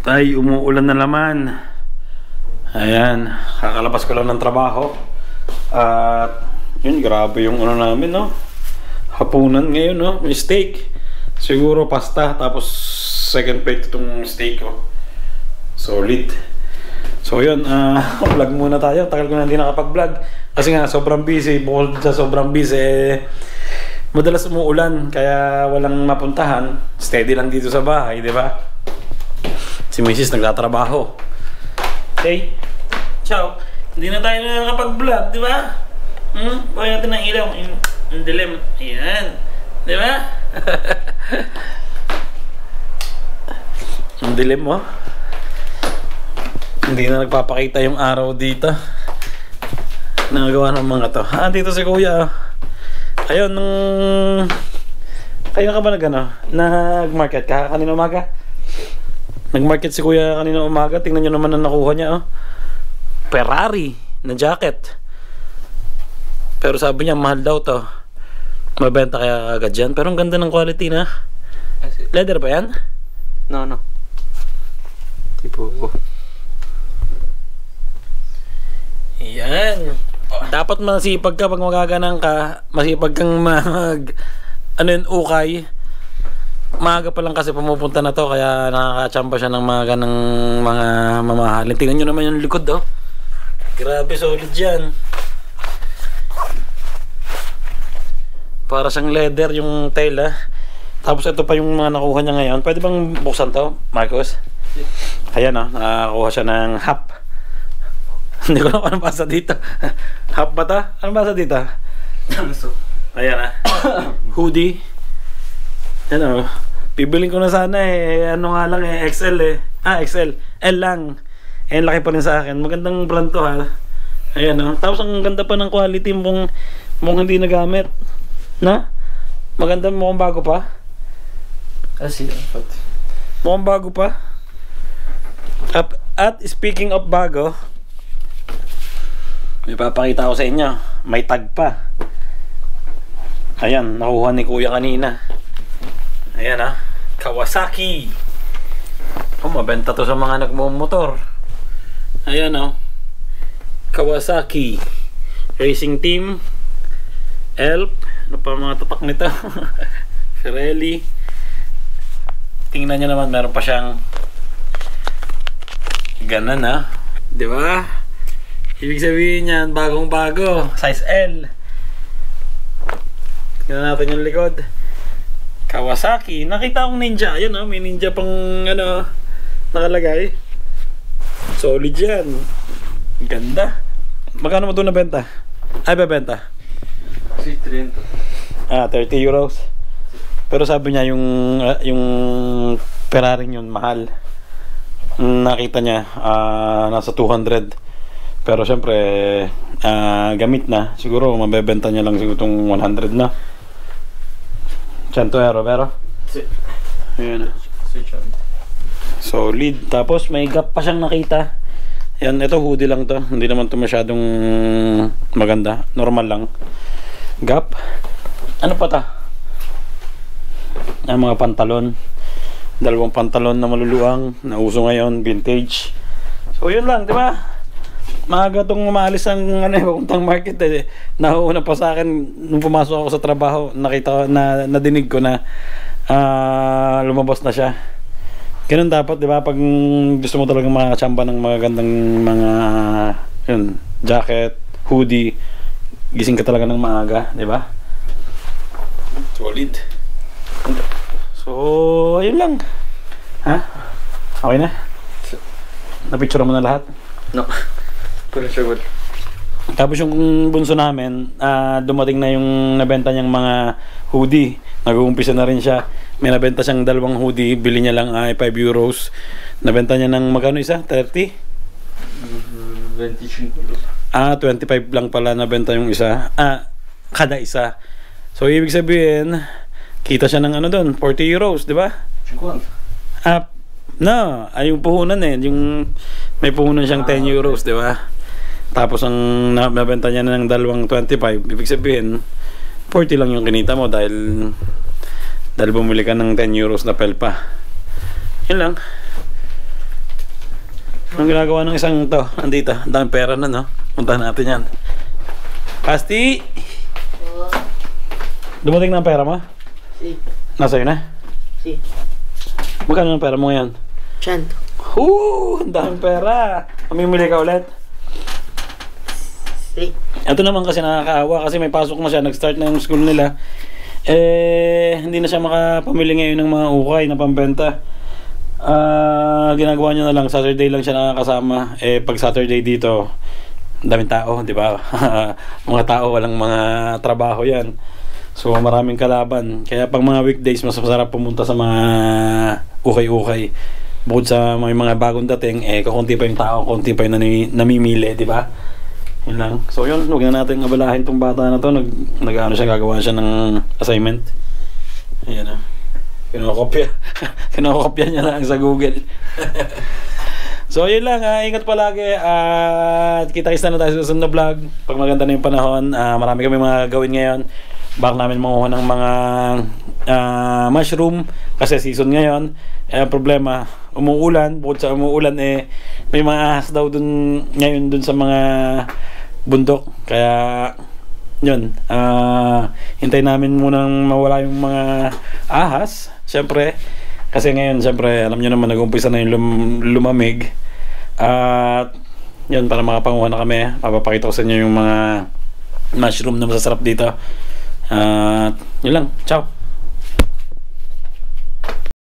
Tay, umuulan na naman. Ayan, kakalabas ko lang ng trabaho. At yun, grabe yung ano namin, no? Hapunan ngayon, no? May steak. Siguro pasta, tapos second plate itong steak, oh. Solid. So yun, vlog muna tayo. Tagal ko na hindi nakapag-vlog. Kasi nga, sobrang busy. Bukod sa sobrang busy, madalas umuulan. Kaya walang mapuntahan. Steady lang dito sa bahay, di ba? Si Mrs. nagtatrabaho. Okay. Ciao. Hindi na tayo nakakapag-vlog, di ba? Buhay natin ng ilaw. Yung dilim. Ayan. Di ba? Ang dilim mo. Hindi na nagpapakita yung araw dito. Nangagawa ng mga to. Dito si Kuya. Ayun, kayo ka ba nag-market ka kanina umaga? Nag-market si Kuya kanina umaga. Tingnan nyo naman ang nakuha niya, oh. Ferrari na jacket. Pero sabi niya mahal daw to. Mabenta kaya agad yan. Pero ang ganda ng quality na. Leather ba yan? No. Tipo yan. Dapat masipag ka pag magaganang ka. Masipag kang ukay. Maaga pa lang kasi pumupunta na to. Kaya nakakachamba siya ng mga ganang mga mamahalin. Tingnan nyo naman yung likod, oh. Grabe, solid yan. Para siyang leather yung tail, ah. Tapos ito pa yung mga nakuha niya ngayon. Pwede bang buksan to, Marcos? Ayan, oh. Nakakuha siya ng half. Hindi ko na anong basa dito. Half ba ta? Anong basa dito? Ayan, ah. Hoodie. Ano, bibiling ko na sana ano nga lang XL XL, L lang. Laki pa rin sa akin. Magandang brand to, ha. Ayan, oh. Tapos ang ganda pa ng quality mong hindi nagamit. Na? Maganda, mukhang bago pa. kasi Mukhang bago pa. At speaking of bago, may papakita ko sa inyo. May tag pa. Ayan, nakuha ni Kuya kanina. Ayan, Kawasaki. Mabenta to sa mga nagmumotor. Ayan, Kawasaki Racing Team ELP. Ano pa mga tatak nito? Pirelli. Tingnan nyo naman, meron pa siyang ganan, di ba? Ibig sabihin yan, bagong bago, size L. Tingnan natin yung likod. Kawasaki. Nakita akong ninja. Ayan, may ninja pang nakalagay. Solid yan. Ganda. Magkano mo ito nabenta? Ay, bebenta? 30. 30 euros. Pero sabi niya yung Ferrari yun mahal. Nakita niya nasa 200. Pero syempre gamit na. Siguro mabebenta niya lang siguro itong 100 na. 100 euro, pero? Ayan. Solid. Tapos may gap pa siyang nakita. Ayan, ito hoodie lang to. Hindi naman to masyadong maganda. Normal lang. Gap. Ano pa ta? Mga pantalon. Dalawang pantalon na maluluang. Nauso ngayon. Vintage. So yun lang, di ba? Maaga itong umaalis ang puntang market. Nauna pa sa akin nung pumasok ako sa trabaho. Nakita ko, nadinig ko na lumabas na siya. Ganun dapat, di ba? Pag gusto mo talagang makachamba ng mga gandang mga jacket, hoodie, gising ka talaga ng maaga, di ba? Solid. So, ayun lang. Okay na? Napicture mo na lahat? No. Tapos yung bunso namin, dumating na yung nabenta niyang mga hoodie. Nag-uumpisa na rin siya. May nabenta siyang dalawang hoodie. Bili niya lang 5 euros. Nabenta niya ng magkano isa? 30? 25. 25 lang pala nabenta yung isa. Kada isa. So ibig sabihin, kita siya ng doon, 40 euros, di ba? 50. No, yung puhunan yung may puhunan siyang 10 euros, di ba? Tapos ang nabenta niya ng dalawang 25, ibig sabihin 40 lang yung kinita mo dahil dahil, bumili ka ng 10 euros na pelpa. Yun lang. Anong ginagawa ng isang to? Andito, ang daming pera na, no? Puntahan natin yan. Pasti! Dumating na ang pera mo? Si. Nasa'yo na? Si. Magkano ang pera mo ngayon? Chanto. Ang daming pera! Mamimili ka ulit? Si. Ito naman kasi nakakaawa kasi may pasok na siya, nag-start na yung school nila. Hindi na siya makapamili ngayon ng mga ukay na pambenta. Ginagawa niya na lang, Saturday lang siya nakakasama. Pag Saturday dito, daming tao, di ba? Mga tao, walang mga trabaho yan. So maraming kalaban. Kaya pag mga weekdays, mas masarap pumunta sa mga ukay-ukay. Bukod sa may mga bagong dating, kakunti pa yung tao, kakunti pa yung namimili, di ba? Yun lang. So yun, huwag na natin abalahin tong bata na to. Nag-ano siya, gagawa siya ng assignment. Ayan na. Kinokopya. Kinokopya niya lang sa Google. So yun lang, ingat palagi. At kita-kita na tayo sa susunod na vlog. Pag maganda na yung panahon, marami kami mga gawin ngayon. Baka namin manguha ng mga mushroom kasi season ngayon. Ang problema, umuulan. Bukod sa umuulan, may mga ahas daw dun ngayon dun sa mga bundok. Kaya yun, hintayin namin munang mawala yung mga ahas. Siyempre, kasi ngayon, siyempre, alam nyo naman, nag-umpisa na yung lumamig. At yun, para makapanguha na kami, papapakita ko sa inyo yung mga mushroom na masasarap dito. Yun lang, ciao.